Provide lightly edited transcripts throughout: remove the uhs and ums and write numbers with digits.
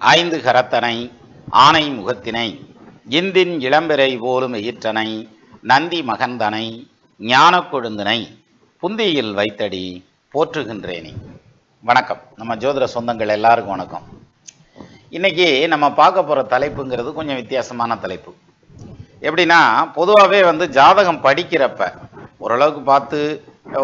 ஐந்து கரத்தனை ஆனை முகத்தினை இந்தின் இளம்பிறை போலும் எயிற்றனை நந்தி மகந்தனை ஞானக் கொழுந்தினை புந்தியில் வைத்தடி போற்றுகின்றேனே. வணக்கம். நம்ம ஜோதிட சொந்தங்கள் எல்லாருக்கும் வணக்கம். இன்னைக்கு நம்ம பார்க்க போகிற தலைப்புங்கிறது கொஞ்சம் வித்தியாசமான தலைப்பு. எப்படின்னா, பொதுவாகவே ஜாதகம் படிக்கிறப்ப ஓரளவுக்கு பார்த்து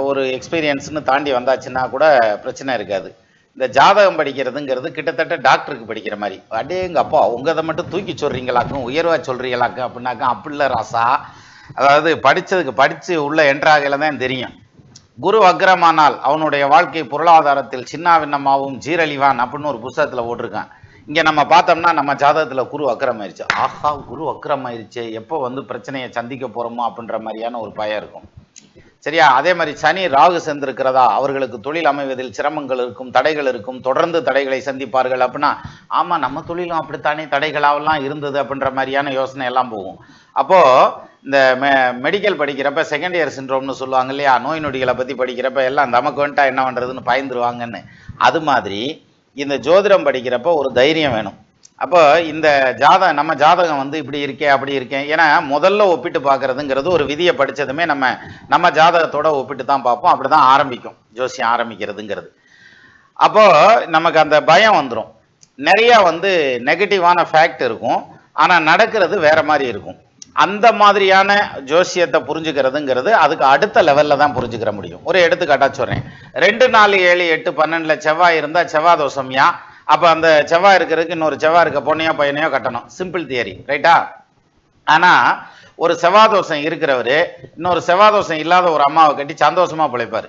ஒரு எக்ஸ்பீரியன்ஸ்னு தாண்டி வந்தாச்சுன்னா கூட பிரச்சனை இருக்காது. இந்த ஜாதகம் படிக்கிறதுங்கிறது கிட்டத்தட்ட டாக்டருக்கு படிக்கிற மாதிரி. அடேங்க அப்பா, உங்க அதை மட்டும் தூக்கி சொல்கிறீங்களாக்கும், உயர்வாக சொல்கிறீங்களாக்கும் அப்படின்னாக்கா அப்படில்ல ராசா. அதாவது படித்து உள்ள என்ட்ராகல தான் தெரியும். குரு வக்ரமானால் அவனுடைய வாழ்க்கை பொருளாதாரத்தில் சின்னாவின்னமாவும் ஜீரழிவான் அப்படின்னு ஒரு புத்தகத்தில் போட்டிருக்கான். இங்கே நம்ம பார்த்தோம்னா நம்ம ஜாதகத்தில் குரு வக்ரம் ஆயிடுச்சு. ஆஹா, குரு வக்ரம் ஆயிடுச்சு, எப்போ பிரச்சனையை சந்திக்க போகிறோமோ அப்படின்ற மாதிரியான ஒரு பயம் இருக்கும். சரியா? அதே மாதிரி சனி ராகு சேர்ந்திருக்கிறதா, அவர்களுக்கு தொழில் அமைவதில் சிரமங்கள் இருக்கும், தடைகள் இருக்கும், தொடர்ந்து தடைகளை சந்திப்பார்கள் அப்படின்னா, ஆமாம் நம்ம தொழிலும் அப்படித்தானே தடைகளாவெல்லாம் இருந்தது அப்படின்ற மாதிரியான யோசனை எல்லாம் போகும். அப்போது இந்த மெடிக்கல் படிக்கிறப்ப செகண்ட் இயர் சிண்ட்ரோம்னு சொல்லுவாங்க இல்லையா, நோய் நொடிகளை பற்றி படிக்கிறப்ப எல்லாம் நமக்கு வந்துட்டா என்ன பண்ணுறதுன்னு பயந்துருவாங்கன்னு. அது மாதிரி இந்த ஜோதிடம் படிக்கிறப்ப ஒரு தைரியம் வேணும். அப்போ இந்த நம்ம ஜாதகம் இப்படி இருக்கே அப்படி இருக்கேன். ஏன்னா முதல்ல ஒப்பிட்டு பார்க்கறதுங்கிறது ஒரு விதியை படித்ததுமே நம்ம ஜாதகத்தோட ஒப்பிட்டு தான் பார்ப்போம். அப்படி தான் ஆரம்பிக்கும் ஜோசியம் ஆரம்பிக்கிறதுங்கிறது. அப்போ நமக்கு அந்த பயம் வந்துடும். நிறையா நெகட்டிவான ஃபேக்ட் இருக்கும், ஆனால் நடக்கிறது வேற மாதிரி இருக்கும். அந்த மாதிரியான ஜோசியத்தை புரிஞ்சுக்கிறதுங்கிறது அதுக்கு அடுத்த லெவலில் தான் புரிஞ்சுக்கிற முடியும். ஒரு எடுத்துக்காட்டா சொல்கிறேன். 2, 4, 7, 8, 12 செவ்வாய் இருந்தால் செவ்வாய் தோஷம்யா. அப்போ அந்த செவ்வாய் இருக்கிறதுக்கு இன்னொரு செவ்வாய் இருக்க பொண்ணையோ பையனையோ கட்டணும். சிம்பிள் தியரி, ரைட்டா? ஆனால் ஒரு செவ்வாய் தோஷம் இருக்கிறவர் இன்னொரு செவ்வாய் தோஷம் இல்லாத ஒரு அம்மாவை கட்டி சந்தோஷமாக பிழைப்பார்.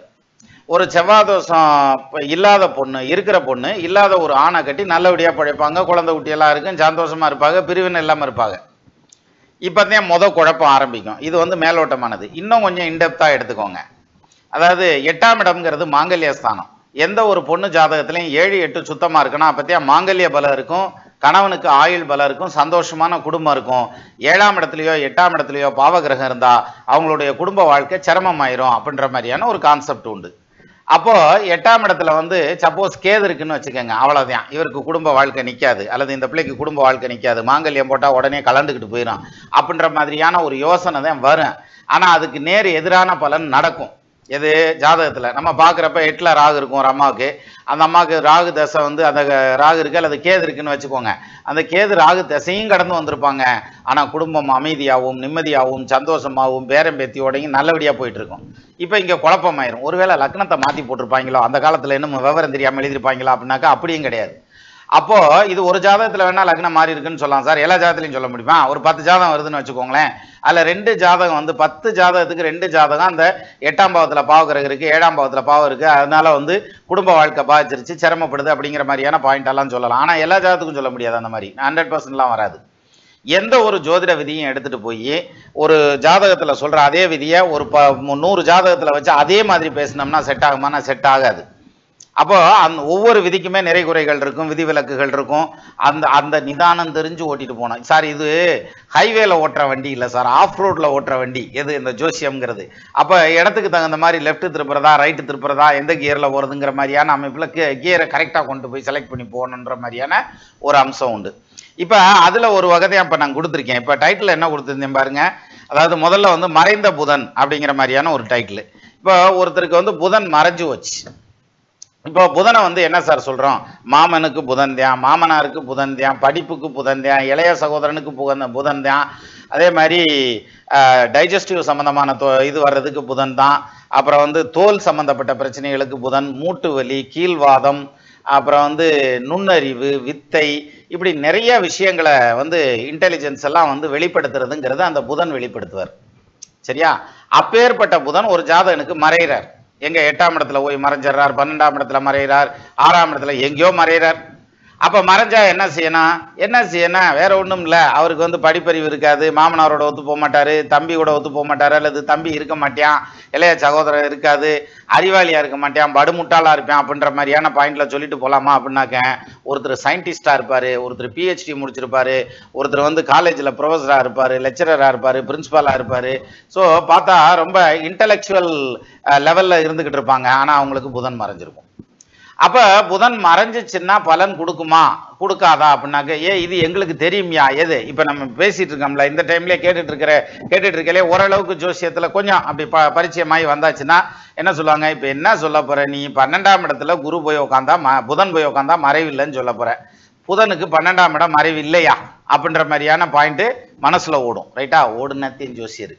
ஒரு செவ்வாய் தோஷம் இல்லாத பொண்ணு இருக்கிற பொண்ணு இல்லாத ஒரு ஆணை கட்டி நல்லபடியாக பிழைப்பாங்க. குழந்தை குட்டியெல்லாம் இருக்கும், சந்தோஷமாக இருப்பாங்க, பிரிவினை இல்லாமல் இருப்பாங்க. இப்போதான் குழப்பம் ஆரம்பிக்கும். இது மேலோட்டமானது. இன்னும் கொஞ்சம் இன்டெப்த்தாக எடுத்துக்கோங்க. அதாவது 8ஆம் இடம்ங்கிறது மாங்கல்ய ஸ்தானம். எந்த ஒரு பொண்ணு ஜாதகத்திலையும் 7, 8 சுத்தமாக இருக்குன்னா அப்போத்தியா மாங்கல்ய பலம் இருக்கும், கணவனுக்கு ஆயுள் பலம் இருக்கும், சந்தோஷமான குடும்பம் இருக்கும். 7ஆம் இடத்துலையோ 8ஆம் இடத்துலையோ பாவகிரகம் இருந்தால் அவங்களுடைய குடும்ப வாழ்க்கை சிரமமாயிரும் அப்படின்ற மாதிரியான ஒரு கான்செப்ட் உண்டு. அப்போ 8ஆம் இடத்துல சப்போஸ் கேது இருக்குன்னு வச்சுக்கோங்க, அவ்வளோதான், இவருக்கு குடும்ப வாழ்க்கை நிற்காது, அல்லது இந்த பிள்ளைக்கு குடும்ப வாழ்க்கை நிற்காது, மாங்கல்யம் போட்டால் உடனே கலந்துக்கிட்டு போயிடும் அப்படின்ற மாதிரியான ஒரு யோசனை தான் வரும். ஆனால் அதுக்கு நேர் எதிரான பலன் நடக்கும். எது ஜாதகத்தில் நம்ம பார்க்குறப்ப 8ல் ராகு இருக்கும் ஒரு அம்மாவுக்கு. அந்த அம்மாவுக்கு ராகு தசை அந்த ராகு இருக்கு அல்லது கேது இருக்குன்னு வச்சுக்கோங்க. அந்த கேது ராகு தசையும் கடந்து வந்திருப்பாங்க. ஆனால் குடும்பம் அமைதியாகவும் நிம்மதியாகவும் சந்தோஷமாகவும் பேரம்பேத்தியோடையும் நல்லபடியாக போயிட்டு இருக்கும். இப்போ இங்கே குழப்பமாயிரும். ஒருவேளை லக்னத்தை மாற்றி போட்டிருப்பாங்களோ, அந்த காலத்தில் இன்னும் விவரம் தெரியாமல் எழுதிருப்பாங்களா அப்படின்னாக்கா அப்படியும் கிடையாது. அப்போ இது ஒரு ஜாதகத்தில் வேணா லக்னம் மாறி இருக்குன்னு சொல்லலாம் சார். எல்லா ஜாதகத்திலையும் சொல்ல முடியுமா? ஒரு 10 ஜாதகம் வருதுன்னு வச்சுக்கோங்களேன். அதில் 2 ஜாதகம் 10 ஜாதகத்துக்கு 2 ஜாதகம் அந்த 8ஆம் பாவத்தில் பாவகிரகம் இருக்குது, 7ஆம் பாவத்தில் பாவம் இருக்குது, அதனால குடும்ப வாழ்க்கை பாதிச்சிருச்சு, சிரமப்படுது அப்படிங்கிற மாதிரியான பாயிண்ட் எல்லாம் சொல்லலாம். ஆனால் எல்லா ஜாதகத்துக்கும் சொல்ல முடியாது. அந்த மாதிரி 100%லாம் வராது. எந்த ஒரு ஜோதிட விதியும் எடுத்துகிட்டு போய் ஒரு ஜாதகத்தில் சொல்கிற அதே விதியை ஒரு 100 ஜாதகத்தில் வச்சு அதே மாதிரி பேசினோம்னா செட் ஆகுமானா செட் ஆகாது. அப்போ ஒவ்வொரு விதிக்குமே நிறை குறைகள் இருக்கும், விதிவிலக்குகள் இருக்கும். அந்த நிதானம் தெரிஞ்சு ஓட்டிட்டு போனோம். சார் இது ஹைவேல ஓட்டுற வண்டி இல்லை சார், ஆஃப் ரோட்ல ஓட்டுற வண்டி எது இந்த ஜோசியம்ங்கிறது. அப்போ இடத்துக்கு தகுந்த மாதிரி லெஃப்ட் திருப்புறதா ரைட்டு திருப்புறதா எந்த கியரில் போகிறதுங்கிற மாதிரியான அமைப்பில் கியரை கரெக்டாக கொண்டு போய் செலக்ட் பண்ணி போகணுன்ற மாதிரியான ஒரு அம்சம் உண்டு. இப்போ அதில் ஒரு வகைதான் இப்போ நான் கொடுத்துருக்கேன். இப்போ டைட்டில் என்ன கொடுத்துருந்தேன் பாருங்க. அதாவது முதல்ல மறைந்த புதன் அப்படிங்கிற மாதிரியான ஒரு டைட்டில். இப்போ ஒருத்தருக்கு புதன் மறைஞ்சு வச்சு, இப்போ புதனை என்ன சார் சொல்கிறோம்? மாமனுக்கு புதன் தான், மாமனாருக்கு புதன் தான், படிப்புக்கு புதன் தான், இளைய சகோதரனுக்கு புதன் தான், அதே மாதிரி டைஜஸ்டிவ் சம்மந்தமான இது வர்றதுக்கு புதன் தான், அப்புறம் தோல் சம்மந்தப்பட்ட பிரச்சனைகளுக்கு புதன், மூட்டு வலி, கீழ்வாதம், அப்புறம் நுண்ணறிவு, வித்தை, இப்படி நிறைய விஷயங்களை இன்டெலிஜென்ஸ் எல்லாம் வெளிப்படுத்துறதுங்கிறது அந்த புதன் வெளிப்படுத்துவார். சரியா? அப்பேற்பட்ட புதன் ஒரு ஜாதகனுக்கு மறைகிறார். எங்க 8ஆம் இடத்துல போய் மறைஞ்சிடறார், 12ஆம் இடத்துல மறைகிறார், 6ஆம் இடத்துல எங்கேயோ மறைகிறார். அப்போ மறைஞ்சா என்ன செய்யணும்? வேற ஒன்றும் இல்லை. அவருக்கு படிப்பறிவு இருக்காது, மாமனாரோட ஒத்து போக மாட்டார், தம்பி கூட ஒத்து போக மாட்டார், அல்லது தம்பி இருக்க மாட்டான், இளைய சகோதரர் இருக்காது, அறிவாளியாக இருக்க மாட்டான், படுமுட்டாளாக இருப்பான் அப்படின்ற மாதிரியான பாயிண்டில் சொல்லிட்டு போகலாமா அப்படின்னாக்க, ஒருத்தர் சயின்டிஸ்டாக இருப்பார், ஒருத்தர் PhD முடிச்சிருப்பார், ஒருத்தர் காலேஜில் ப்ரொஃபஸராக இருப்பார், லெக்சரராக இருப்பார், பிரின்சிபாலாக இருப்பார். ஸோ பார்த்தா ரொம்ப இன்டலெக்சுவல் லெவலில் இருந்துக்கிட்டு இருப்பாங்க. ஆனால் அவங்களுக்கு புதன் மறைஞ்சிருக்கும். அப்ப புதன் மறைஞ்சிச்சுன்னா பலன் கொடுக்குமா கொடுக்காதா அப்படின்னாக்க இது எங்களுக்கு தெரியுமியா எது இப்ப நம்ம பேசிட்டு இருக்கோம்ல இந்த டைம்லயே கேட்டுட்டு இருக்கலே ஓரளவுக்கு ஜோசியத்துல கொஞ்சம் அப்படி பரிச்சயமாயி வந்தாச்சுன்னா என்ன சொல்லுவாங்க, இப்ப என்ன சொல்ல போற நீ 12ஆம் இடத்துல குரு போய் உட்காந்தா புதன் போய் உட்காந்தா மறைவில்லைன்னு சொல்ல போற, புதனுக்கு 12ஆம் இடம் மறைவு இல்லையா அப்படின்ற மாதிரியான பாயிண்ட் மனசுல ஓடும். ரைட்டா? ஓடுனத்தின் ஜோசியர்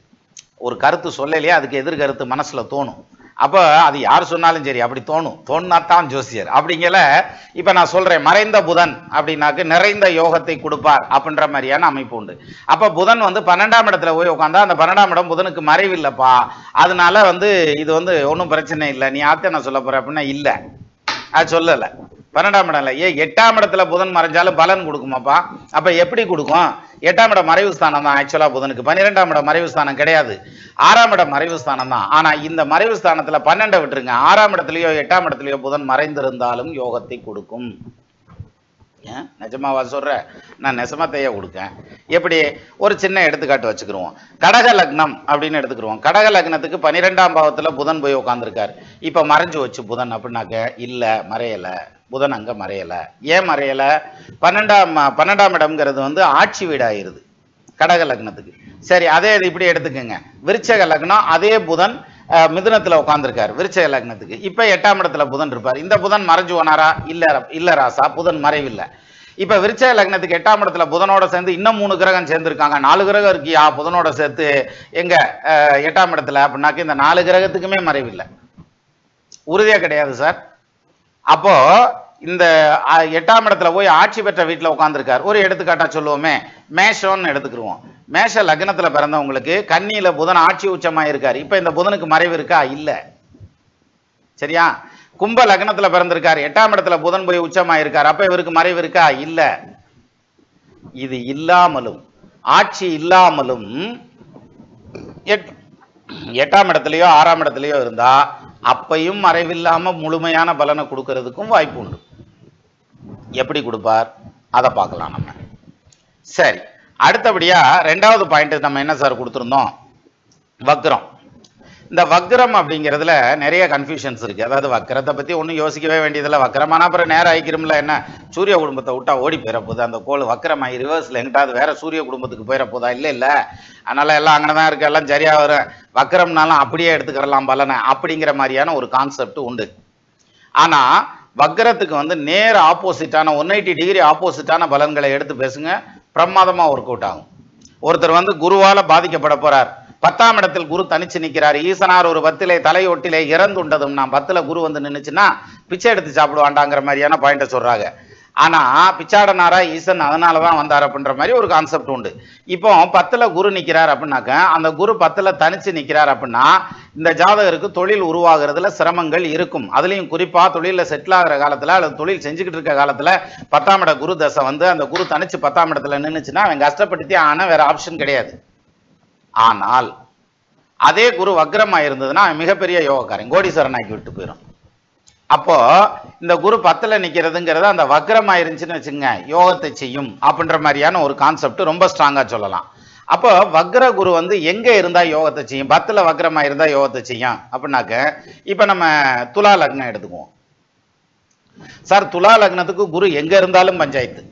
ஒரு கருத்து சொல்லலையே அதுக்கு எதிர்கருத்து மனசுல தோணும். அப்ப அது யார் சொன்னாலும் சரி அப்படி தோணுனாத்தான் ஜோசியர் அப்படிங்கல. இப்ப நான் சொல்றேன் மறைந்த புதன் அப்படின்னாக்கு நிறைந்த யோகத்தை கொடுப்பார் அப்படின்ற மாதிரியான அமைப்பு உண்டு. அப்ப புதன் 12ஆம் இடத்துல போய் உட்காந்தா அந்த 12ஆம் இடம் புதனுக்கு மறைவில்லைப்பா, அதனால இது ஒன்றும் பிரச்சனை இல்லை, நீ ஆத்த என்ன சொல்ல போற அப்படின்னா இல்ல அது சொல்லல. 12ஆம் இடம் இல்லை, 8ஆம் இடத்துல புதன் மறைஞ்சாலும் பலன் கொடுக்குமாப்பா. அப்ப எப்படி கொடுக்கும்? 8ஆம் இடம் மறைவு ஸ்தானம் தான் ஆக்சுவலா புதனுக்கு, 12ஆம் இடம் மறைவு ஸ்தானம் கிடையாது, 6ஆம் இடம் மறைவு ஸ்தானம் தான். ஆனா இந்த மறைவு ஸ்தானத்துல 12 விட்டுருங்க, 6ஆம் இடத்துலயோ 8ஆம் இடத்துலயோ புதன் மறைந்திருந்தாலும் யோகத்தை கொடுக்கும். நிஜமாவா சொல்ற? நான் நெசமத்தையே கொடுக்கேன். எப்படி? ஒரு சின்ன எடுத்துக்காட்டு வச்சுக்கிருவோம். கடக லக்னம் அப்படின்னு எடுத்துக்கிருவோம். கடக லக்னத்துக்கு 12ஆம் பாவத்துல புதன் போய் உட்காந்துருக்காரு. இப்ப மறைஞ்சு வச்சு புதன் அப்படின்னாக்க இல்ல மறையல, புதன் அங்க மறையல. ஏன் மறையல? 12ஆம் இடம்ங்கிறது ஆட்சி வீடாயிருது கடக லக்னத்துக்கு. சரி, அதே இப்படி எடுத்துக்கோங்க. விருச்சக லக்னம், அதே புதன் மிதுனத்துல உட்காந்துருக்காரு விருச்சக லக்னத்துக்கு. இப்ப 8ஆம் இடத்துல புதன் இருப்பார். இந்த புதன் மறைஞ்சு போனாரா? இல்ல ராசா, புதன் மறைவில்லை. இப்ப விருச்சக லக்னத்துக்கு 8ஆம் இடத்துல புதனோட சேர்ந்து இன்னும் 3 கிரகம் சேர்ந்துருக்காங்க. 4 கிரகம் இருக்கியா புதனோட சேர்த்து எங்க 8ஆம் இடத்துல அப்படின்னாக்க இந்த 4 கிரகத்துக்குமே மறைவில்லை, உறுதியா கிடையாது சார். அப்போ இந்த 8ஆம் இடத்துல போய் ஆட்சி பெற்ற வீட்டில் உட்காந்துருக்காரு. ஒரு எடுத்துக்காட்டா சொல்லுவோமே, மேஷம்னு எடுத்துக்கிருவோம். மேஷ லக்னத்துல பிறந்தவங்களுக்கு கன்னியில புதன் ஆட்சி உச்சமாயிருக்காரு. இப்ப இந்த புதனுக்கு மறைவு இருக்கா? இல்ல. சரியா? கும்ப லக்னத்துல பிறந்திருக்காரு, 8ஆம் இடத்துல புதன் போய் உச்சமாயிருக்காரு. அப்ப இவருக்கு மறைவு இருக்கா? இல்ல. இது இல்லாமலும் ஆட்சி இல்லாமலும் 8ஆம் இடத்துலயோ 6ஆம் இடத்துலயோ இருந்தா அப்பையும் மறைவில்லாம முழுமையான பலனை கொடுக்கறதுக்கும் வாய்ப்பு உண்டு. எப்படி கொடுப்பார் அதை பார்க்கலாம் நம்ம. சரி, அடுத்தபடியா 2வது பாயிண்ட் நம்ம என்ன சார் கொடுத்திருந்தோம்? வக்ரம். இந்த வக்ரம் அப்படிங்கிறதுல நிறைய கன்ஃபியூஷன்ஸ் இருக்கு. அதாவது வக்ரத்தை பத்தி ஒன்றும் யோசிக்கவே வேண்டியதில்லை. வக்ரமான அப்புறம் நேரம் ஆயிக்கிறோம்ல, என்ன சூரிய குடும்பத்தை விட்டா ஓடி போயிட போகுது அந்த கோள், வக்ரமாயி ரிவர்ஸ்ல எங்கிட்டாவது வேற சூரிய குடும்பத்துக்கு போயிட போதா? இல்ல. அதனால எல்லாம் அங்கதான் இருக்கு, எல்லாம் சரியா வரும், வக்ரம்னாலும் அப்படியே எடுத்துக்கிறலாம் பலனை அப்படிங்கிற மாதிரியான ஒரு கான்செப்ட் உண்டு. ஆனா வக்ரத்துக்கு நேர் ஆப்போசிட்டான 180 டிகிரி ஆப்போசிட்டான பலன்களை எடுத்து பேசுங்க, பிரமாதமா ஒர்க் அவுட் ஆகும். ஒருத்தர் குருவால பாதிக்கப்பட போறார், 10ஆம் இடத்தில் குரு தனிச்சு நிற்கிறார். ஈசனார் ஒரு 10லே தலையொட்டிலே இறந்துண்டதும் நான் 10ல குரு நின்னுச்சுன்னா பிச்சை எடுத்து சாப்பிடுவாண்டாங்கிற மாதிரியான பாயிண்ட சொல்றாங்க. ஆனா பிச்சாடனாரா ஈசன் அதனாலதான் வந்தார் அப்படின்ற மாதிரி ஒரு கான்செப்ட் உண்டு. இப்போ 10ல குரு நிற்கிறார் அப்படின்னாக்க அந்த குரு 10ல தனிச்சு நிற்கிறார் அப்படின்னா இந்த ஜாதகருக்கு தொழில் உருவாகிறதுல சிரமங்கள் இருக்கும். அதுலயும் குறிப்பா தொழில செட்டில் ஆகிற காலத்துல அல்லது தொழில் செஞ்சுக்கிட்டு இருக்க காலத்துல 10ஆம் இட குரு தசை அந்த குரு தனிச்சு 10ஆம் இடத்துல நின்னுச்சுன்னா அவன் கஷ்டப்படுத்தி ஆனா வேற ஆப்ஷன் கிடையாது. ஆனால் அதே குரு வக்ரமா இருந்ததுன்னா மிகப்பெரிய யோகக்காரன், கோடீஸ்வரன் ஆக்கி விட்டு போயிடும். அப்போ இந்த குரு 10ல நிக்கிறதுங்கிறது அந்த வக்ரமா இருந்துச்சுன்னு வச்சுங்க யோகத்தை செய்யும் அப்படின்ற மாதிரியான ஒரு கான்செப்ட் ரொம்ப ஸ்ட்ராங்கா சொல்லலாம். அப்போ வக்ர குரு எங்க இருந்தா யோகத்தை செய்யும்? 10ல வக்ரமா இருந்தா யோகத்தை செய்யும் அப்படின்னாக்க இப்ப நம்ம துலா லக்னம் எடுத்துக்குவோம் சார். துலா லக்னத்துக்கு குரு எங்க இருந்தாலும் பஞ்சாயத்து,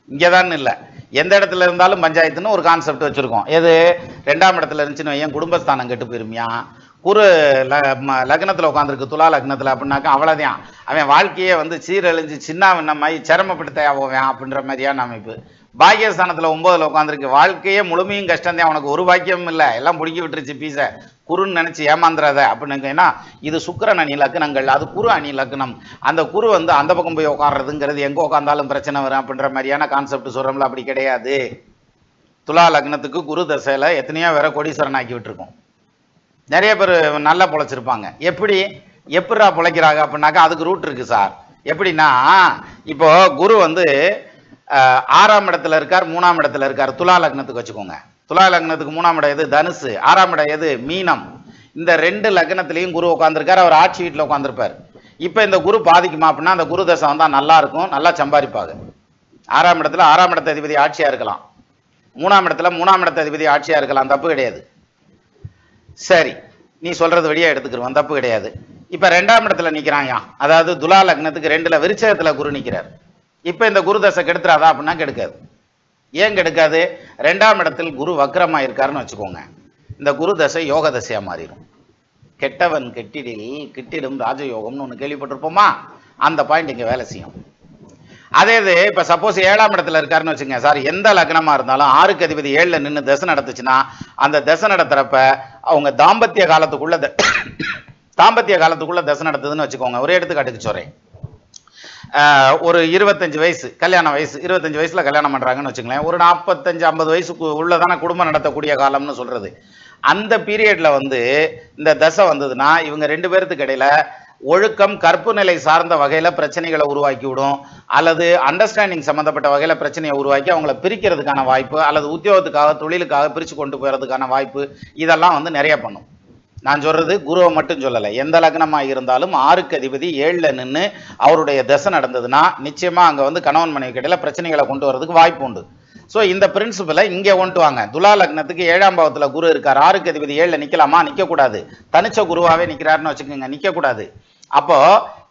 இங்கதான் இல்லை எந்த இடத்துல இருந்தாலும் பஞ்சாயத்துன்னு ஒரு கான்செப்ட் வச்சிருக்கோம். எது? 2ஆம் இடத்துல இருந்துச்சுன்னு என் குடும்பஸ்தானம் கெட்டு போயிருமியா? குரு லக்னத்துல உட்காந்துருக்கு துலா லக்னத்துல அப்படின்னாக்கா அவ்வளவுதான், அவன் வாழ்க்கையே சீரழிஞ்சு சின்ன விண்ணமாயி சிரமப்படுத்த போவேன் அப்படின்ற மாதிரியான அமைப்பு. பாக்கியஸ்தானத்துல 9ல உட்காந்துருக்கு, வாழ்க்கையே முழுமையும் கஷ்டம்தான், அவனுக்கு ஒரு பாக்கியமும் இல்லை, எல்லாம் பிடிக்கி விட்டுருச்சு பீச, குருன்னு நினைச்சு ஏமாந்துறாத அப்படின்னு. ஏன்னா இது சுக்கிரன் அணி லக்னங்கள், அது குரு அணி லக்னம். அந்த குரு அந்த பக்கம் போய் உட்கார்றதுங்கிறது எங்க உட்கார்ந்தாலும் பிரச்சனை வரும் அப்படின்ற மாதிரியான கான்செப்ட் சொல்றோம்ல, அப்படி கிடையாது. துலா லக்னத்துக்கு குரு தசையில எத்தனையோ வேற கோடீஸ்வரன் ஆக்கி விட்டுருக்கோம். நிறைய பேர் நல்லா பொழைச்சிருப்பாங்க. எப்படிரா பொழைக்கிறாங்க அப்படின்னாக்கா அதுக்கு ரூட் இருக்கு சார். எப்படின்னா இப்போ குரு 6ஆம் இடத்துல இருக்கார், 3ஆம் இடத்துல இருக்கார். துலா லக்னத்துக்கு வச்சுக்கோங்க. துலா லக்னத்துக்கு 3ஆம் இடம் எது? தனுசு. 6ஆம் இடம் எது? மீனம். இந்த 2 லக்னத்திலையும் குரு உட்காந்துருக்காரு, அவர் ஆட்சி வீட்டில் உட்காந்துருப்பார். இப்ப இந்த குரு பாதிக்குமா அப்படின்னா அந்த குரு தசை நல்லா இருக்கும், நல்லா சம்பாதிப்பாங்க. 6ஆம் இடத்துல 6ஆம் இடத்த அதிபதி ஆட்சியா இருக்கலாம், 3ஆம் இடத்துல 3ஆம் இடத்த அதிபதி ஆட்சியா இருக்கலாம், தப்பு கிடையாது. சரி, நீ சொல்றது வழியா எடுத்துக்கிறோம், தப்பு கிடையாது. இப்ப 2ஆம் இடத்துல நிக்கிறாயா, அதாவது துலா லக்னத்துக்கு 2ல விருச்சகத்துல குரு நிக்கிறார். இப்ப இந்த குரு தசை கெடுத்துறாதா அப்படின்னா கெடுக்காது. ஏன் கெடுக்காது? 2ஆம் இடத்தில் குரு வக்ரமா இருக்காருன்னு வச்சுக்கோங்க, இந்த குரு தசை யோக தசையா மாறிடும். கெட்டவன் கிட்டிடும் ராஜயோகம்னு ஒண்ணு கேள்விப்பட்டிருப்போமா? அந்த பாயிண்ட் இங்க வேலை செய்யும். அதே இது இப்ப சப்போஸ் 7ஆம் இடத்துல இருக்காருன்னு வச்சுங்க சார், எந்த லக்னமா இருந்தாலும் 6க்கு அதிபதி 7ல நின்று தசை நடத்துச்சுன்னா அந்த தசை நடத்துறப்ப அவங்க தாம்பத்திய காலத்துக்குள்ள தசை நடத்துதுன்னு வச்சுக்கோங்க. ஒரே எடுத்துக்காட்டுக்கு சொல்றேன். ஒரு 25 வயசு கல்யாண வயசு, 25 வயசுல கல்யாணம் பண்றாங்கன்னு வச்சுங்களேன். ஒரு 45-50 வயசுக்கு உள்ளதான குடும்பம் நடத்தக்கூடிய காலம்னு சொல்றது. அந்த பீரியட்ல வந்து இந்த தசை வந்ததுன்னா இவங்க 2 பேருக்கு இடையில ஒழுக்கம் கற்பு நிலை சார்ந்த வகையில பிரச்சனைகளை உருவாக்கி விடும், அல்லது அண்டர்ஸ்டாண்டிங் சம்பந்தப்பட்ட வகையில பிரச்சனையை உருவாக்கி அவங்கள பிரிக்கிறதுக்கான வாய்ப்பு, அல்லது உத்தியோகத்துக்காக தொழிலுக்காக பிரிச்சு கொண்டு போறதுக்கான வாய்ப்பு, இதெல்லாம் வந்து நிறைய பண்ணும். நான் சொல்றது குருவை மட்டும் சொல்லலை, எந்த லக்னமா இருந்தாலும் 6க்கு அதிபதி 7ல நின்று அவருடைய தசை நடந்ததுன்னா நிச்சயமா அங்க வந்து கணவன் மனைவி இடையில பிரச்சனைகளை கொண்டு வரதுக்கு வாய்ப்பு உண்டு. ஸோ இந்த பிரின்சிபலை இங்கே கொண்டு வாங்க. துலா லக்னத்துக்கு 7ஆம் பாவத்துல குரு இருக்கார், 6க்கு அதிபதி 7ல நிக்கலாமா? நிக்கக்கூடாது. தனிச்ச குருவாவே நிக்கிறாருன்னு வச்சுக்கோங்க, நிக்கக்கூடாது. அப்போ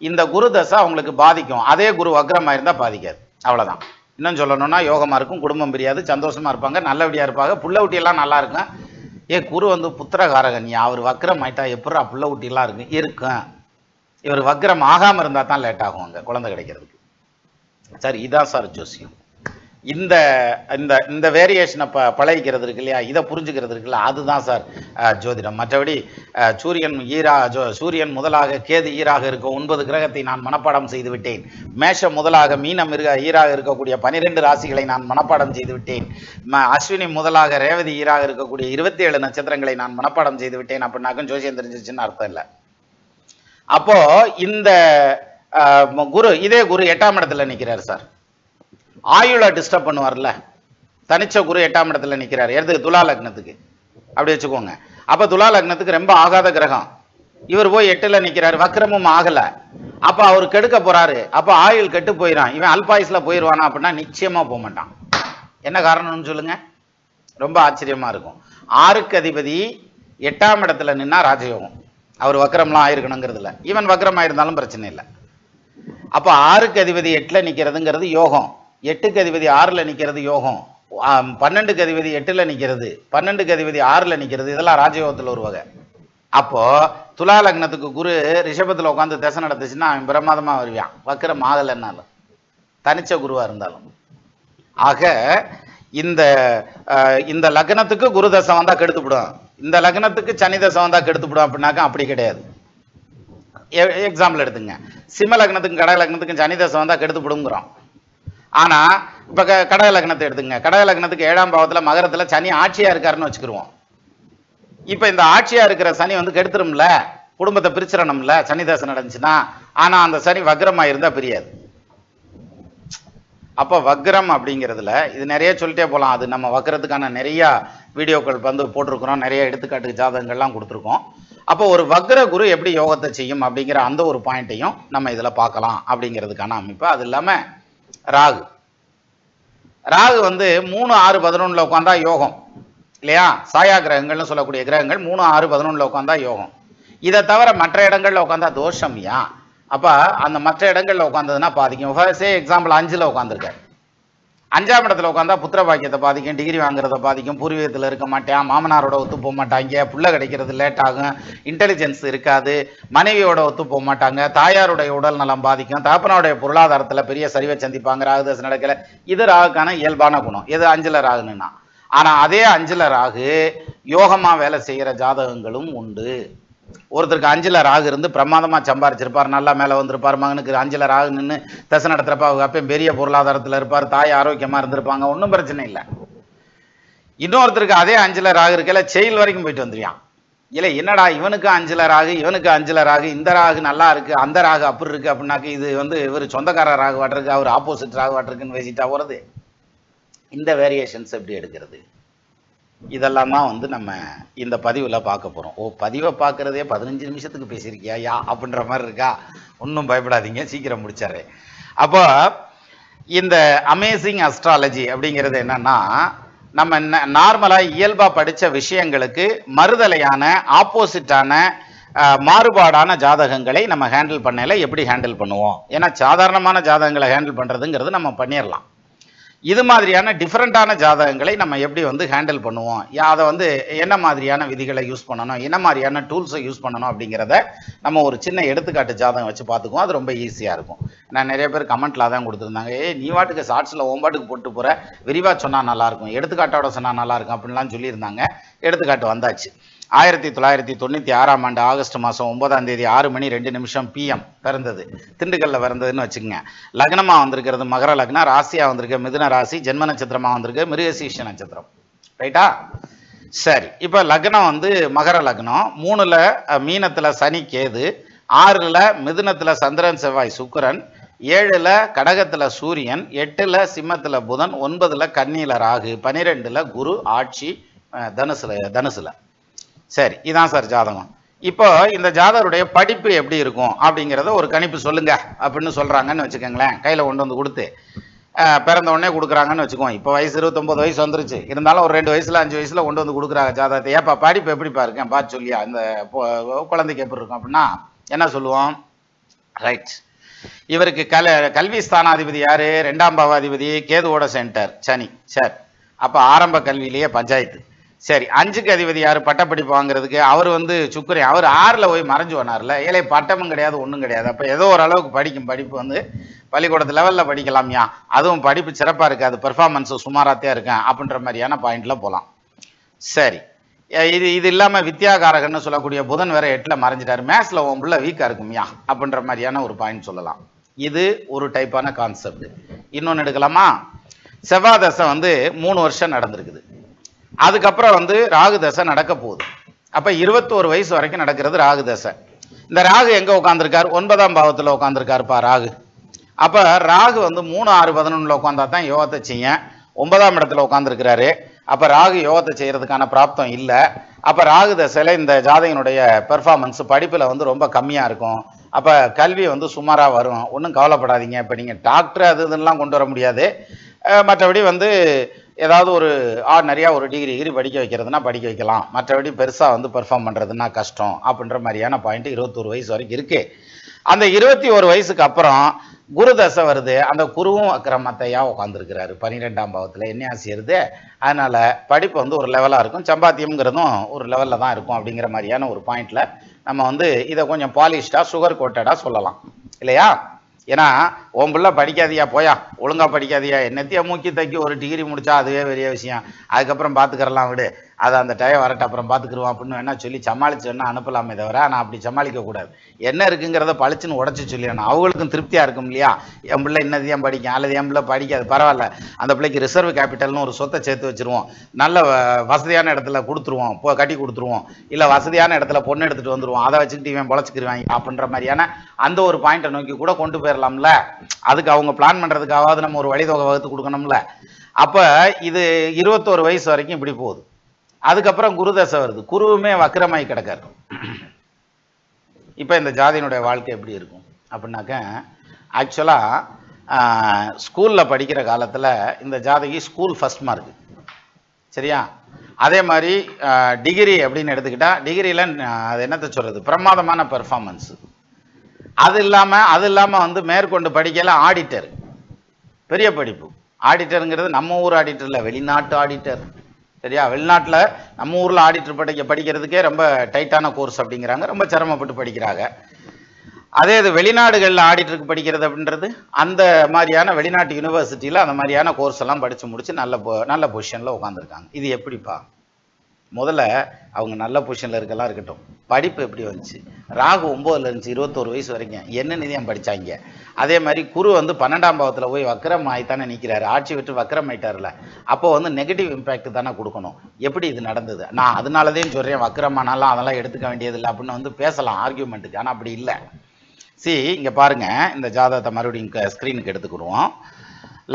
இந்த குரு தசை அவங்களுக்கு பாதிக்கும். அதே குரு வக்ரமா இருந்தா பாதிக்காது. அவ்வளவுதான். இன்னும் சொல்லணும்னா யோகமா இருக்கும், குடும்பம் பிரியாது, சந்தோஷமா இருப்பாங்க, நல்லபடியா இருப்பாங்க, புள்ள ஊட்டி எல்லாம் நல்லா இருக்கும். குரு வந்து புத்திரகாரகன், அவர் வக்ரம் ஆயிட்டா எப்படா புள்ள ஊட்டி எல்லாம் இருக்கும். இவர் வக்ரம் ஆகாம இருந்தா தான் லேட் ஆகும் அங்க குழந்தை கிடைக்கிறதுக்கு. சார் இதான் சார் ஜோசியம். இந்த இந்த இந்த வேரியேஷனை பழகிக்கிறது இருக்கு இல்லையா, இதை புரிஞ்சுக்கிறது இருக்குல்ல, அதுதான் சார் ஜோதிடம். மற்றபடி சூரியன் முதலாக கேது ஈராக இருக்க 9 கிரகத்தை நான் மனப்பாடம் செய்து விட்டேன். மேஷம் முதலாக மீனம் ஈராக இருக்கக்கூடிய 12 ராசிகளை நான் மனப்பாடம் செய்து விட்டேன். அஸ்வினி முதலாக ரேவதி ஈராக இருக்கக்கூடிய 27 நட்சத்திரங்களை நான் மனப்பாடம் செய்து விட்டேன் அப்படின்னாக்கும் ஜோசியம் தெரிஞ்சிச்சுன்னு அர்த்தம் இல்லை. அப்போ இந்த குரு, இதே குரு 8ஆம் இடத்துல நிற்கிறார் சார். ஆயுளை டிஸ்டர்ப் பண்ணுவார்ல, தனிச்ச குரு 8ஆம் இடத்துல நிற்கிறார். எதுக்கு? துலா லக்னத்துக்கு. அப்படி வச்சுக்கோங்க. அப்ப துலா லக்னத்துக்கு ரொம்ப ஆகாத கிரகம், இவர் போய் 8ல நிற்கிறார், வக்ரமும் ஆகல. அப்ப அவர் கெடுக்க போறாரு. அப்ப ஆயுள் கெட்டு போயிடான், இவன் அல்பாயுஸ்ல போயிடுவானா அப்படின்னா நிச்சயமா போக மாட்டான். என்ன காரணம்னு சொல்லுங்க? ரொம்ப ஆச்சரியமா இருக்கும். 6க்கு அதிபதி 8ஆம் இடத்துல நின்னா ராஜயோகம், அவர் வக்ரம்லாம் ஆயிருக்கணுங்கிறதுல. ஈவன் வக்ரம் ஆயிருந்தாலும் பிரச்சனை இல்லை. அப்ப 6க்கு அதிபதி 8ல நிக்கிறதுங்கிறது யோகம், 8க்கு அதிபதி 6ல நிக்கிறது யோகம், 12க்கு அதிபதி 8ல நிக்கிறது, 12க்கு அதிபதி 6ல நிக்கிறது, இதெல்லாம் ராஜயோகத்துல ஒரு வகை. அப்போ துலா லக்னத்துக்கு குரு ரிஷபத்துல உட்காந்து தசை நடத்துச்சுன்னா அவன் பிரமாதமா வருவான், வக்ரம் ஆகலைன்னாலும், தனிச்ச குருவா இருந்தாலும். ஆக இந்த லக்னத்துக்கு குரு தசை வந்தா கெடுத்துவிடும், இந்த லக்னத்துக்கு சனி தசை வந்தா கெடுத்துவிடும் அப்படின்னாக்கா அப்படி கிடையாது. எக்ஸாம்பிள் எடுத்துங்க, சிம்ம லக்னத்துக்கும் கடக லக்னத்துக்கும் சனி தசை வந்தா கெடுத்துவிடுங்கிறோம். ஆனா இப்ப கடக லக்னத்தை எடுத்துங்க, கடக லக்னத்துக்கு 7ஆம் பாவத்துல மகரத்துல சனி ஆட்சியா இருக்காருன்னு வச்சுக்கிருவோம். இப்ப இந்த ஆட்சியா இருக்கிற சனி வந்து கெடுத்துரும்ல, குடும்பத்தை பிரிச்சிடணும்ல சனி தசை நடந்துச்சுன்னா. ஆனா அந்த சனி வக்ரமா இருந்தா பிரியாது. அப்ப வக்ரம் அப்படிங்கிறதுல இது நிறைய சொல்லிட்டே போலாம். அது நம்ம வக்ரத்துக்கான நிறைய வீடியோக்கள் வந்து போட்டிருக்கிறோம், நிறைய எடுத்துக்காட்டு ஜாதகங்கள்லாம் கொடுத்துருக்கோம். அப்போ ஒரு வக்ர குரு எப்படி யோகத்தை செய்யும் அப்படிங்கிற அந்த ஒரு பாயிண்ட்டையும் நம்ம இதுல பார்க்கலாம் அப்படிங்கிறதுக்கான அமைப்பு. அது இல்லாம ராகு வந்து 3, 6, 11ல உட்காந்தா யோகம் இல்லையா? சாயா கிரகங்கள்னு சொல்லக்கூடிய கிரகங்கள் 3, 6, 11ல உட்காந்தா யோகம். இதை தவிர மற்ற இடங்கள்ல உட்காந்தா தோஷம்யா. அப்ப அந்த மற்ற இடங்கள்ல உட்காந்ததுன்னா பாதிக்கும். எக்ஸாம்பிள் 5ல உட்காந்துருக்காரு, 5ஆம் இடத்துல உட்காந்தா புத்திர பாக்கியத்தை பாதிக்கும், டிகிரி வாங்குறத பாதிக்கும், பூர்வீகத்தில் இருக்க மாட்டேன், மாமனாரோட ஒத்து போக மாட்டாங்க, புள்ள கிடைக்கிறது லேட் ஆகும், இன்டெலிஜென்ஸ் இருக்காது, மனைவியோட ஒத்து போக மாட்டாங்க, தாயாருடைய உடல் நலம் பாதிக்கும், தகப்பனுடைய பொருளாதாரத்தில் பெரிய சரிவை சந்திப்பாங்க, ராகுதசை நடக்கல. இது ராகுக்கான இயல்பான குணம். எது? 5ல ராகுன்னா. ஆனா அதே 5ல ராகு யோகமா வேலை செய்யற ஜாதகங்களும் உண்டு. ஒருத்தருக்கு 5ல ராகு இருந்து பிரமாதமா சம்பாரிச்சிருப்பார், நல்லா மேல வந்திருப்பார், மகனுக்கு 5ல ராகு நின்று தசை நடத்துறப்ப அவங்க அப்பயும் பெரிய பொருளாதாரத்துல இருப்பார், தாய் ஆரோக்கியமா இருந்திருப்பாங்க, ஒன்றும் பிரச்சனை இல்லை. இன்னொருத்தருக்கு அதே 5ல ராகு இருக்கல செயல் வரைக்கும் போயிட்டு வந்துருவான். இல்லை என்னடா இவனுக்கு 5ல ராகு, இவனுக்கு 5ல ராகு, இந்த ராகு நல்லா இருக்கு, அந்த ராகு அப்படி இருக்கு அப்படின்னாக்க இது வந்து இவர் சொந்தக்கார ராகு வாட்டிருக்கு, அவர் ஆப்போசிட் ராகு வாட்டிருக்குன்னு பேசிட்டா போறது. இந்த வேரியேஷன்ஸ் எப்படி எடுக்கிறது? இதெல்லாம் தான் வந்து நம்ம இந்த பதிவில் பார்க்க போகிறோம். பதிவை பார்க்குறதே 15 நிமிஷத்துக்கு பேசியிருக்கியா யா அப்படின்ற மாதிரி இருக்கா? ஒன்றும் பயப்படாதீங்க, சீக்கிரம் முடிச்சாரு. அப்போ இந்த அமேசிங் அஸ்ட்ராலஜி அப்படிங்கிறது என்னன்னா, நம்ம நார்மலாக இயல்பாக படித்த விஷயங்களுக்கு மறுதலையான ஆப்போசிட்டான மாறுபாடான ஜாதகங்களை நம்ம ஹேண்டில் பண்ணல எப்படி ஹேண்டில் பண்ணுவோம். ஏன்னா சாதாரணமான ஜாதகங்களை ஹேண்டில் பண்ணுறதுங்கிறது நம்ம பண்ணிடலாம். இது மாதிரியான டிஃப்ரெண்ட்டான ஜாதகங்களை நம்ம எப்படி வந்து ஹேண்டில் பண்ணுவோம், அதை வந்து என்ன மாதிரியான விதிகளை யூஸ் பண்ணணும், என்ன மாதிரியான டூல்ஸை யூஸ் பண்ணணும் அப்படிங்கிறத நம்ம ஒரு சின்ன எடுத்துக்காட்டு ஜாதகம் வச்சு பார்த்துக்குவோம். அது ரொம்ப ஈஸியாக இருக்கும். நான் நிறைய பேர் கமெண்ட்டில் தான் கொடுத்துருந்தாங்க, நீ வாட்டுக்கு ஷார்ட்ஸில் ஓம்பாட்டுக்கு போட்டு போகிற, விரிவாக சொன்னால் நல்லாயிருக்கும், எடுத்துக்காட்டோட சொன்னால் நல்லாயிருக்கும் அப்படின்லாம் சொல்லியிருந்தாங்க. எடுத்துக்காட்டு வந்தாச்சு. 1996ஆம் ஆண்டு ஆகஸ்ட் மாதம் 9ஆம் தேதி 6:02 PM பிறந்தது. திண்டுக்கல்ல பிறந்ததுன்னு வச்சுக்கோங்க. லக்னமாக வந்திருக்கிறது மகர லக்னம், ராசியாக வந்திருக்க மிதுன ராசி, ஜென்ம நட்சத்திரமாக வந்திருக்கு மிருகசீர்ஷ நட்சத்திரம். ரைட்டா? சரி, இப்போ லக்னம் வந்து மகர லக்னம், 3ல் மீனத்தில் சனி கேது, 6ல் மிதுனத்தில் சந்திரன் செவ்வாய் சுக்கிரன், 7ல் கடகத்தில் சூரியன், 8ல் சிம்மத்தில் புதன், 9ல் கன்னியில் ராகு, 12ல் குரு ஆட்சி தனுசுல. சரி, இதான் சார் ஜாதகம். இப்போ இந்த ஜாதகருடைய படிப்பு எப்படி இருக்கும் அப்படிங்கிறத ஒரு கணிப்பு சொல்லுங்க அப்படின்னு சொல்றாங்கன்னு வச்சுக்கோங்களேன். கையில் கொண்டு வந்து கொடுத்து பிறந்த உடனே கொடுக்குறாங்கன்னு வச்சுக்கோங்க. இப்போ வயசு 29 வயசு வந்துருச்சு. இருந்தாலும் ஒரு 2 வயசுல 5 வயசுல கொண்டு வந்து கொடுக்குறாங்க ஜாதகத்தை. ஏப்பா படிப்பு எப்படிப்பா இருக்கேன் பார்த்து சொல்லியா, இந்த குழந்தைக்கு எப்படி இருக்கும் அப்படின்னா என்ன சொல்லுவோம்? ரைட், இவருக்கு கல்வி ஸ்தானாதிபதி யாரு? 2ஆம் பாவாதிபதி, கேதுவோட சென்டர் சனி. சரி, அப்போ ஆரம்ப கல்வியிலேயே பஞ்சாயத்து. சரி, 5க்கு அதிபதி யார்? பட்டப்படிப்பு வாங்குறதுக்கு அவர் வந்து சுக்கிரன். அவர் 6ல் போய் மறைஞ்சு வனார்ல. ஏழை பட்டமும் கிடையாது, ஒன்றும் கிடையாது. அப்போ ஏதோ ஓரளவுக்கு படிக்கும். படிப்பு வந்து பள்ளிக்கூடத்து லெவலில் படிக்கலாம்யா, அதுவும் படிப்பு சிறப்பாக இருக்காது, பெர்ஃபார்மன்ஸு சுமாராகத்தான் இருக்கேன் அப்படின்ற மாதிரியான பாயிண்டில் போகலாம். சரி, இது இல்லாமல் வித்யாகாரகன்னு சொல்லக்கூடிய புதன் வேற 8ல் மறைஞ்சிட்டாரு. மேத்ஸில் உன் பிள்ளை வீக்காக இருக்கும்யா அப்படின்ற மாதிரியான ஒரு பாயிண்ட் சொல்லலாம். இது ஒரு டைப்பான கான்செப்ட். இன்னொன்று எடுக்கலாமா? செவ்வாய் தசை வந்து 3 வருஷம் நடந்திருக்குது. அதுக்கப்புறம் வந்து ராகு தசை நடக்க போகுது. அப்போ 21 வயசு வரைக்கும் நடக்கிறது ராகு தசை. இந்த ராகு எங்கே உட்காந்துருக்காரு? 9ஆம் பாவத்தில் உட்காந்துருக்காருப்பா ராகு. அப்போ ராகு வந்து 3, 6, 11 உட்காந்தா தான் யோகத்தை செய்ய. 9ஆம் இடத்துல உட்காந்துருக்கிறாரு. அப்போ ராகு யோகத்தை செய்யறதுக்கான பிராப்தம் இல்லை. அப்போ ராகு தசையில் இந்த ஜாதகனுடைய பெர்ஃபார்மன்ஸ் படிப்பில் வந்து ரொம்ப கம்மியாக இருக்கும். அப்போ கல்வி வந்து சுமாராக வரும். ஒன்றும் கவலைப்படாதீங்க. இப்போ நீங்கள் டாக்டர் அது இதெல்லாம் கொண்டு வர முடியாது. மற்றபடி வந்து ஏதாவது ஒரு நிறையா ஒரு டிகிரி படிக்க வைக்கிறதுனா படிக்க வைக்கலாம். மற்றபடி பெருசாக வந்து பெர்ஃபார்ம் பண்ணுறதுனா கஷ்டம் அப்படின்ற மாதிரியான பாயிண்ட் 21 வயசு வரைக்கும் இருக்குது. அந்த 21 வயசுக்கு அப்புறம் குரு தசை வருது. அந்த குருவும் அக்கிரமத்தையாக உட்காந்துருக்கிறாரு 12ஆம் பாவத்தில். என்ன செய்யுது? அதனால் படிப்பு வந்து ஒரு லெவலாக இருக்கும், சம்பாத்தியம்ங்கிறதும் ஒரு லெவலில் தான் இருக்கும் அப்படிங்கிற மாதிரியான ஒரு பாயிண்டில் நம்ம வந்து இதை கொஞ்சம் பாலிஷ்டாக சுகர் கோட்டடாக சொல்லலாம் இல்லையா? ஏன்னா உன் பிள்ளை படிக்காதியா, போயா ஒழுங்கா படிக்காதியா, என்னத்தையா மூக்கி தைக்கி ஒரு டிகிரி முடிச்சா அதுவே பெரிய விஷயம், அதுக்கப்புறம் பார்த்துக்கிறலாம் விடு, அதை அந்த டயம் வரட்ட அப்புறம் பார்த்துக்குருவோம் அப்படின்னு வேணா சொல்லி சமாளிச்சு வேணா அனுப்பலாமே தவிர நான் அப்படி சமாளிக்க கூடாது. என்ன இருக்குங்கிறத பளிச்சுன்னு உடச்சி சொல்லிடணும். அவங்களுக்கும் திருப்தியாக இருக்கும் இல்லையா? என் பிள்ளை என்னதையும் படிக்கும், அல்லது என் பிள்ளை படிக்காது, பரவாயில்ல, அந்த பிள்ளைக்கு ரிசர்வ் கேபிட்டல்னு ஒரு சொத்தை சேர்த்து வச்சுருவோம், நல்ல வசதியான இடத்துல கொடுத்துருவோம், கட்டி கொடுத்துருவோம், இல்லை வசதியான இடத்துல பொண்ணு எடுத்துகிட்டு வந்துடுவோம், அதை வச்சுக்கிட்டு இவன் பொழைச்சிக்கிருவாங்க அப்படின்ற மாதிரியான அந்த ஒரு பாயிண்ட்டை நோக்கி கூட கொண்டு போயிடலாம்ல. அதுக்கு அவங்க பிளான் பண்ணுறதுக்காவது நம்ம ஒரு வழிதொகை வகுத்து கொடுக்கணும்ல. அப்போ இது 21 வயசு வரைக்கும் இப்படி போகுது. அதுக்கப்புறம் குரு தசை வருது. குருவுமே வக்கிரமாய் கிடக்காரு. இப்போ இந்த ஜாதியினுடைய வாழ்க்கை எப்படி இருக்கும் அப்படின்னாக்க, ஆக்சுவலாக ஸ்கூலில் படிக்கிற காலத்தில் இந்த ஜாதகி ஸ்கூல் ஃபஸ்ட் மார்க்கு, சரியா? அதே மாதிரி டிகிரி அப்படின்னு எடுத்துக்கிட்டால் டிகிரியில் அது என்னத்தை சொல்கிறது, பிரமாதமான பெர்ஃபார்மன்ஸு. அது இல்லாமல் வந்து மேற்கொண்டு படிக்கல ஆடிட்டர், பெரிய படிப்பு. ஆடிட்டருங்கிறது நம்ம ஊர் ஆடிட்டர் இல்லை, வெளிநாட்டு ஆடிட்டர், சரியா? வெளிநாட்டில் நம்ம ஊரில் ஆடிட்டர் படிக்கிறதுக்கே ரொம்ப டைட்டான கோர்ஸ் அப்படிங்கிறாங்க, ரொம்ப சிரமப்பட்டு படிக்கிறாங்க. அதே இது வெளிநாடுகளில் ஆடிட்டருக்கு படிக்கிறது அப்படின்றது அந்த மாதிரியான வெளிநாட்டு யூனிவர்சிட்டியில் அந்த மாதிரியான கோர்ஸ் எல்லாம் படித்து முடித்து நல்ல பொசிஷனில் உட்காந்துருக்காங்க. இது எப்படிப்பா? முதல்ல அவங்க நல்ல பொசிஷனில் இருக்கலாம் இருக்கட்டும், படிப்பு எப்படி வந்துச்சு? ராகு 9ல் இருந்துச்சு 21 வயசு வரைக்கும், என்ன நிதியம் படித்தாங்க. அதே மாதிரி குரு வந்து 12ஆம் பாவத்தில் போய் வக்கரம் ஆகித்தானே நிற்கிறாரு, ஆட்சி விட்டு வக்கரம் ஆயிட்டார்ல. அப்போ வந்து நெகட்டிவ் இம்பேக்ட் தானே கொடுக்கணும். எப்படி இது நடந்தது? நான் அதனாலதான் சொல்கிறேன், வக்கரமானாலும் அதெல்லாம் எடுத்துக்க வேண்டியதில்லை அப்படின்னு வந்து பேசலாம் ஆர்கியூமெண்ட்டுக்கு. ஆனால் அப்படி இல்லை. இங்கே பாருங்கள், இந்த ஜாதகத்தை மறுபடியும் ஸ்க்ரீனுக்கு எடுத்துக்கிடுவோம்.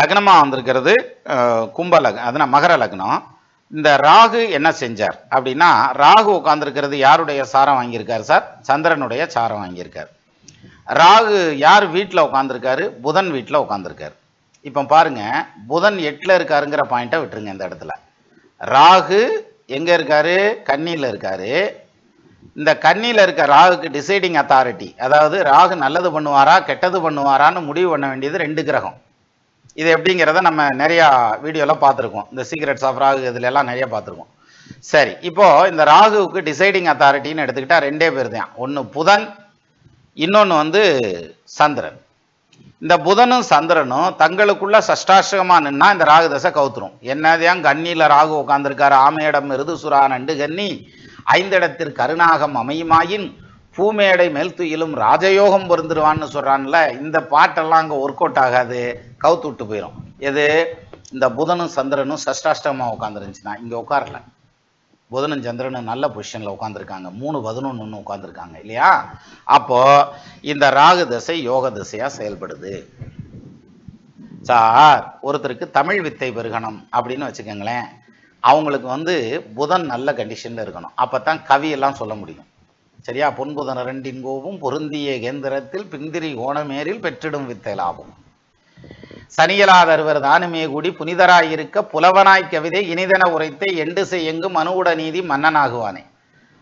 லக்னமாக வந்திருக்கிறது கும்ப லக்னம், அதுனா மகர லக்னம். இந்த ராகு என்ன செஞ்சார் அப்படின்னா, ராகு உட்கார்ந்துருக்கிறது யாருடைய சாரம் வாங்கியிருக்காரு சார்? சந்திரனுடைய சாரம் வாங்கியிருக்கார். ராகு யார் வீட்டில் உட்காந்துருக்காரு? புதன் வீட்டில் உட்காந்துருக்காரு. இப்போ பாருங்க, புதன் 8ல் இருக்காருங்கிற பாயிண்ட்டை விட்டுருங்க. இந்த இடத்துல ராகு எங்கே இருக்காரு? கன்னியில் இருக்காரு. இந்த கன்னியில் இருக்க ராகுக்கு டிசைடிங் அத்தாரிட்டி, அதாவது ராகு நல்லது பண்ணுவாரா கெட்டது பண்ணுவாரான்னு முடிவு பண்ண வேண்டியது 2 கிரகம். இது எப்படிங்கிறத நம்ம நிறையா வீடியோவில் பார்த்துருக்கோம். இந்த சீக்ரெட்ஸ் ஆஃப் ராகு இதுல எல்லாம் நிறைய பார்த்துருக்கோம். சரி, இப்போ இந்த ராகுவுக்கு டிசைடிங் அத்தாரிட்டின்னு எடுத்துக்கிட்டா 2 பேர் தான். ஒன்று புதன், இன்னொன்று வந்து சந்திரன். இந்த புதனும் சந்திரனும் தங்களுக்குள்ள சஷ்டாஷ்டகமா நின்னா இந்த ராகு தசை கவுத்துரும். என்னதான் கன்னியில ராகு உட்கார்ந்துருக்காரு, ஆமையிடம் மிருதுசுரா நண்டு கன்னி 5 இடத்திற்கு கருணாகம் அமையுமாயின் பூமேடை மேல் துயிலும் ராஜயோகம் பொருந்துருவான்னு சொல்றான்ல, இந்த பாட்டெல்லாம் அங்கே ஒர்க் அவுட் ஆகாது, கவுத்து விட்டு போயிடும். எது? இந்த புதனும் சந்திரனும் சஷ்டாஷ்டகமா உட்காந்துருந்துச்சுன்னா இங்கே உட்காரல. புதனும் சந்திரனும் நல்ல பொசிஷன்ல உட்காந்துருக்காங்க, 3 11 உட்காந்துருக்காங்க இல்லையா? அப்போ இந்த ராகு தசை யோக திசையா செயல்படுது. சார், ஒருத்தருக்கு தமிழ் வித்தை பெருகணும் அப்படின்னு வச்சுக்கோங்களேன், அவங்களுக்கு வந்து புதன் நல்ல கண்டிஷன்ல இருக்கணும், அப்பதான் கவியெல்லாம் சொல்ல முடியும். சரியா? பொன்புதன் 2 கோவும் பொருந்திய கேந்திரத்தில் பிந்திரி கோணமேரில் பெற்றிடும் வித்தை லாபம். சனியலாதருவர் தானுமே கூடி புனிதராயிருக்க புலவனாய் கவிதை இனிதன உரைத்தை எண்டு செய்யெங்கும் மனுவுட நீதி மன்னனாகுவானே.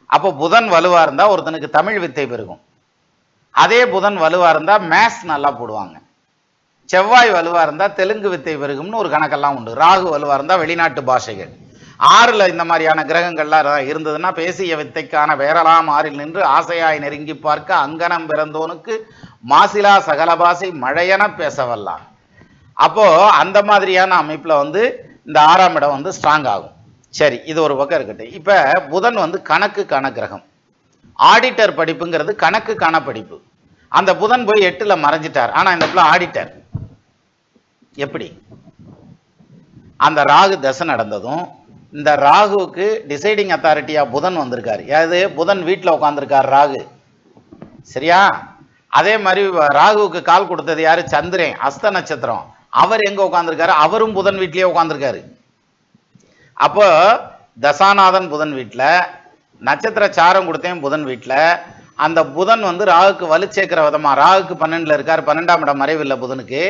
அப்போ புதன் வலுவா இருந்தா ஒருத்தனுக்கு தமிழ் வித்தை பெருகும். அதே புதன் வலுவா இருந்தா மேத்ஸ் நல்லா போடுவாங்க. செவ்வாய் வலுவா இருந்தா தெலுங்கு வித்தை பெருகும்னு ஒரு கணக்கெல்லாம் உண்டு. ராகு வலுவா இருந்தா வெளிநாட்டு பாஷைகள். 6ல் இந்த மாதிரியான கிரகங்கள்லாம் இருந்ததுன்னா பேசிய வித்தைக்கான வேறலாம் 6ல் நின்று ஆசையாய் நெருங்கி பார்க்க அங்கனம் பிறந்தோனுக்கு மாசிலா சகல பாசை மழையென பேசவல்லாம். அப்போ அந்த மாதிரியான அமைப்புல வந்து இந்த 6ஆம் இடம் வந்து ஸ்ட்ராங் ஆகும். சரி, இது ஒரு பக்கம் இருக்கட்டும். இப்ப புதன் வந்து கணக்குக்கான கிரகம். ஆடிட்டர் படிப்புங்கிறது கணக்குக்கான படிப்பு. அந்த புதன் போய் 8ல் மறைஞ்சிட்டார், ஆனா இந்த இடத்துல ஆடிட்டர். எப்படி? அந்த ராகு தசை நடந்ததும் இந்த ராகுவுக்கு டிசைடிங் அத்தாரிட்டியா புதன் வந்திருக்காரு. யாரு? புதன் வீட்டில் உட்காந்துருக்காரு ராகு. சரியா? அதே மாதிரி ராகுவுக்கு கால் கொடுத்தது யாரு? சந்திரன், அஸ்த நட்சத்திரம். அவர் எங்க உட்காந்துருக்காரு? அவரும் புதன் வீட்லயே உட்காந்துருக்காரு. அப்போ தசாநாதன் புதன் வீட்டில், நட்சத்திர சாரம் கொடுத்தேன் புதன் வீட்டில். அந்த புதன் வந்து ராகுக்கு வலு சேர்க்கிற விதமா, ராகுக்கு 12ல் இருக்கார், 12ஆம் இடம் மறைவில்லை புதனுக்கு.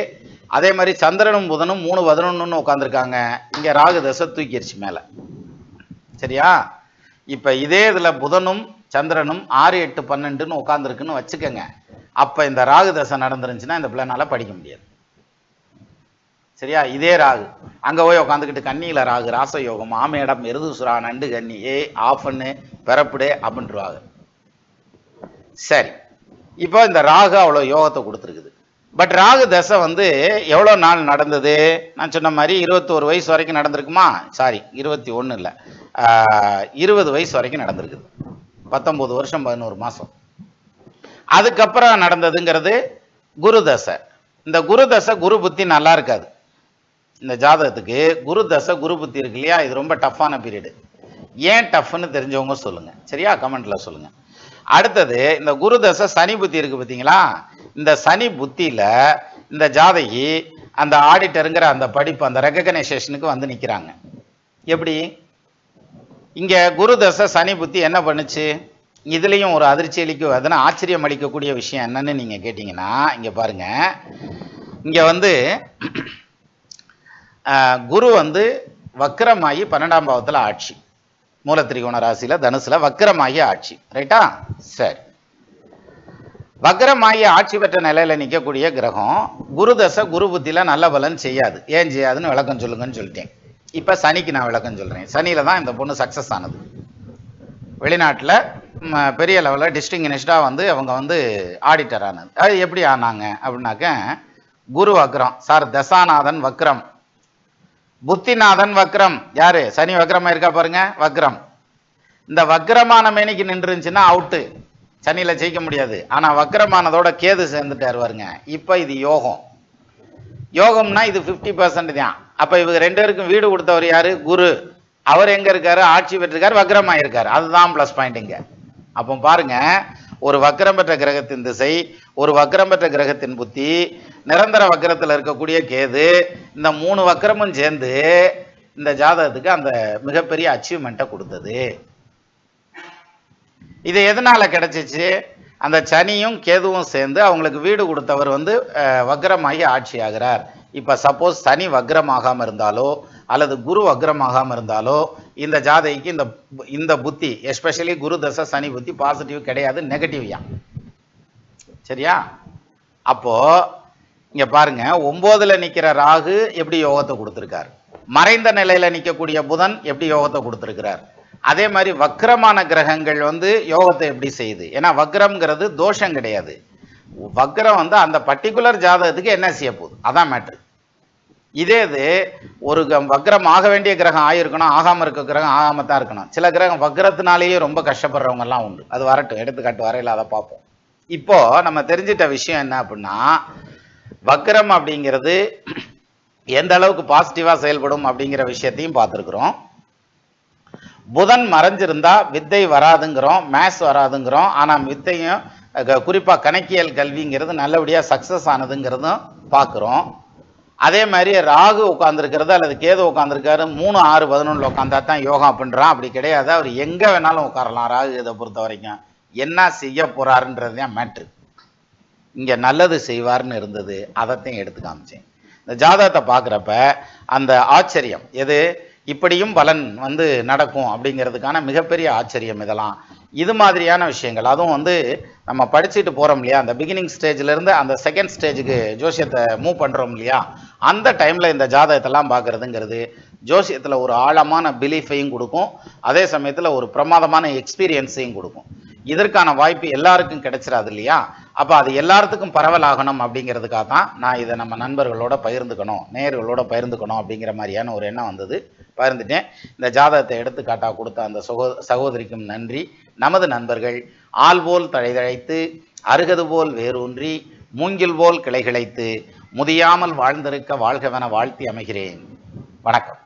அதே மாதிரி சந்திரனும் புதனும் 3 11 உட்காந்துருக்காங்க. இங்க ராகு தசை தூக்கிடுச்சு மேல. சரியா? இப்ப இதே இதுல புதனும் சந்திரனும் 6 8 12 உட்காந்துருக்குன்னு வச்சுக்கோங்க. அப்ப இந்த ராகு தசை நடந்துருந்துச்சுன்னா இந்த பிள்ளைனால படிக்க முடியாது. சரியா? இதே ராகு அங்க போய் உட்காந்துக்கிட்டு கன்னியில ராகு ராசயோகம் ஆமையிடம் மிருதுசுரா நண்டு கன்னி ஆஃப்னு பிறப்புடு அப்படின்றாங்க. சரி, இப்போ இந்த ராகு அவ்வளோ யோகத்தை கொடுத்துருக்குது. பட் ராகு தசை வந்து எவ்வளோ நாள் நடந்தது? நான் சொன்ன மாதிரி 21 வயசு வரைக்கும் நடந்திருக்குமா? சாரி, 21 இல்லை, 20 வயசு வரைக்கும் நடந்திருக்குது. 19 வருஷம் 11 மாதம். அதுக்கப்புறம் நடந்ததுங்கிறது குரு தசை. இந்த குரு தசை குரு புத்தி நல்லா இருக்காது. இந்த ஜாதகத்துக்கு குரு தசை குரு புத்தி இருக்கு இல்லையா, இது ரொம்ப டஃப்பான பீரியடு. ஏன் டஃப்னு தெரிஞ்சவங்க சொல்லுங்க. சரியா? கமெண்ட்ல சொல்லுங்க. அடுத்தது இந்த குரு தசை சனி புத்தி இருக்கு பார்த்தீங்களா? இந்த சனி புத்தியில இந்த ஜாதகி அந்த ஆடிட்டருங்கிற அந்த படிப்பு, அந்த ரெகக்னைசேஷனுக்கு வந்து நிற்கிறாங்க. எப்படி? இங்க குரு தசை சனி புத்தி என்ன பண்ணுச்சு? இதுலயும் ஒரு அதிர்ச்சி அளிக்க, அதனால ஆச்சரியம் அளிக்கக்கூடிய விஷயம் என்னன்னு நீங்க கேட்டீங்கன்னா, இங்க பாருங்க. இங்க வந்து குரு வந்து வக்கரமாகி 12ஆம் பாவத்துல ஆட்சி, மூலத்திரிகோண ராசியில தனுசுல வக்கரமாகி ஆட்சி. ரைட்டா? சரி, வக்கரமாகி ஆட்சி பெற்ற நிலையில நிற்கக்கூடிய கிரகம் குரு தசை குரு புத்தியில நல்ல பலன் செய்யாது. ஏன் செய்யாதுன்னு விளக்கம் சொல்லுங்கன்னு சொல்லிட்டேன். இப்ப சனிக்கு நான் விளக்கம் சொல்றேன். சனியில தான் இந்த பொண்ணு சக்சஸ் ஆனது. வெளிநாட்டில் பெரிய லெவலில் டிஸ்டிங்னிஷ்டாக வந்து அவங்க வந்து ஆடிட்டர் ஆனது. அது எப்படி ஆனாங்க அப்படின்னாக்க, குரு வக்ரம். சார், தசாநாதன் வக்ரம், புத்திநாதன் வக்ரம். யாரு? சனி வக்ரமா இருக்கா பாருங்க, வக்ரம். இந்த வக்ரமான மேனிக்கு நின்றுச்சுன்னா அவுட்டு, சனியில ஜெயிக்க முடியாது. ஆனா வக்ரமானதோட கேது சேர்ந்துட்டாரு பாருங்க. இப்ப இது யோகம். யோகம்னா இது 50% தான். அப்ப இவங்க 2 பேருக்கும் வீடு கொடுத்தவர் யாரு? குரு. அவர் எங்க இருக்காரு? ஆட்சி பெற்றிருக்காரு, வக்ரமா இருக்காரு. அதுதான் பிளஸ் பாயிண்ட் இங்க. அப்போ பாருங்க, ஒரு வக்ரம் பெற்ற கிரகத்தின் திசை, ஒரு வக்ரம் பெற்ற கிரகத்தின் புத்தி, நிரந்தர வக்ரத்தில் இருக்கக்கூடிய கேது, இந்த 3 வக்ரமும் சேர்ந்து இந்த ஜாதகத்துக்கு அந்த மிகப்பெரிய அச்சீவ்மெண்ட்டை கொடுத்தது. இது எதனால கிடைச்சிச்சு? அந்த சனியும் கேதுவும் சேர்ந்து அவங்களுக்கு வீடு கொடுத்தவர் வந்து வக்ரமாகி ஆட்சி ஆகிறார். இப்ப சப்போஸ் சனி வக்ரமாகாம இருந்தாலோ அல்லது குரு வக்ரமாகாம இருந்தாலோ இந்த ஜாதைக்கு இந்த புத்தி எஸ்பெஷலி குரு தசை சனி புத்தி பாசிட்டிவ் கிடையாது, நெகட்டிவ்யா. சரியா? அப்போ இங்க பாருங்க, 9ல் நிக்கிற ராகு எப்படி யோகத்தை கொடுத்திருக்காரு, மறைந்த நிலையில நிக்கக்கூடிய புதன் எப்படி யோகத்தை கொடுத்திருக்கிறார். அதே மாதிரி வக்ரமான கிரகங்கள் யோகத்தை எப்படி செய்யுது. ஏன்னா வக்ரம்ங்கிறது தோஷம் கிடையாது, வக்ரம் அந்த பர்டிகுலர் ஜாதகத்துக்கு என்ன செய்ய போகுது, அதான் மேட்ரு. இதே இது ஒரு வக்ரம் ஆக வேண்டிய கிரகம் ஆகிருக்கணும், ஆகாம இருக்க கிரகம் ஆகாமத்தான் இருக்கணும். சில கிரகம் வக்ரத்தினாலேயே ரொம்ப கஷ்டப்படுறவங்க எல்லாம் உண்டு. அது வரட்டும், எடுத்துக்காட்டு வரையில அதை பார்ப்போம். இப்போ நம்ம தெரிஞ்சிட்ட விஷயம் என்ன அப்படின்னா, வக்ரம் அப்படிங்கிறது எந்த அளவுக்கு பாசிட்டிவா செயல்படும் அப்படிங்கிற விஷயத்தையும் பார்த்துருக்குறோம். புதன் மறைஞ்சிருந்தா வித்தை வராதுங்கிறோம், மேத்ஸ் வராதுங்கிறோம். ஆனா வித்தையும் குறிப்பா கணக்கியல் கல்விங்கிறது நல்லபடியா சக்சஸ் ஆனதுங்கிறதும் பார்க்குறோம். அதே மாதிரி ராகு உட்காந்துருக்கிறது அல்லது கேது உட்காந்துருக்காரு 3, 6, 11 உட்காந்தா தான் யோகா பண்றான். அப்படி கிடையாது, அவர் எங்க வேணாலும் உட்காரலாம். ராகு இதை பொறுத்த வரைக்கும் என்ன செய்ய போறாருன்றது தான் மேட்ரு. இங்க நல்லது செய்வார்னு இருந்தது, அதைத்தையும் எடுத்து காமிச்சேன். இந்த ஜாதகத்தை பார்க்குறப்ப அந்த ஆச்சரியம் எது, இப்படியும் பலன் நடக்கும் அப்படிங்கிறதுக்கான மிகப்பெரிய ஆச்சரியம் இதெல்லாம். இது மாதிரியான விஷயங்கள் அதுவும் நம்ம படிச்சுட்டு போறோம் இல்லையா, அந்த பிகினிங் ஸ்டேஜ்ல இருந்து அந்த செகண்ட் ஸ்டேஜுக்கு ஜோசியத்தை மூவ் பண்றோம் இல்லையா, அந்த டைம்ல இந்த ஜாதகத்தெல்லாம் பார்க்கறதுங்கிறது ஜோசியத்துல ஒரு ஆழமான பிலீஃபையும் கொடுக்கும், அதே சமயத்துல ஒரு பிரமாதமான எக்ஸ்பீரியன்ஸையும் கொடுக்கும். இதற்கான வாய்ப்பு எல்லாருக்கும் கிடைச்சிடாது இல்லையா. அப்ப அது எல்லாத்துக்கும் பரவலாகணும் அப்படிங்கிறதுக்காக தான் நான் இதை நம்ம நண்பர்களோட பகிர்ந்துக்கணும், நேயர்களோட பகிர்ந்துக்கணும் அப்படிங்கிற மாதிரியான ஒரு எண்ணம் வந்தது, பகிர்ந்துட்டேன். இந்த ஜாதகத்தை எடுத்துக்காட்டா கொடுத்த அந்த சகோதரிக்கும் நன்றி. நமது நண்பர்கள் ஆள் போல் தழைதழைத்து அருகது போல் வேரூன்றி மூங்கில் போல் கிளைகிழைத்து முதியாமல் வாழ்ந்திருக்க வாழ்கவென வாழ்த்தி அமைகிறேன். வணக்கம்.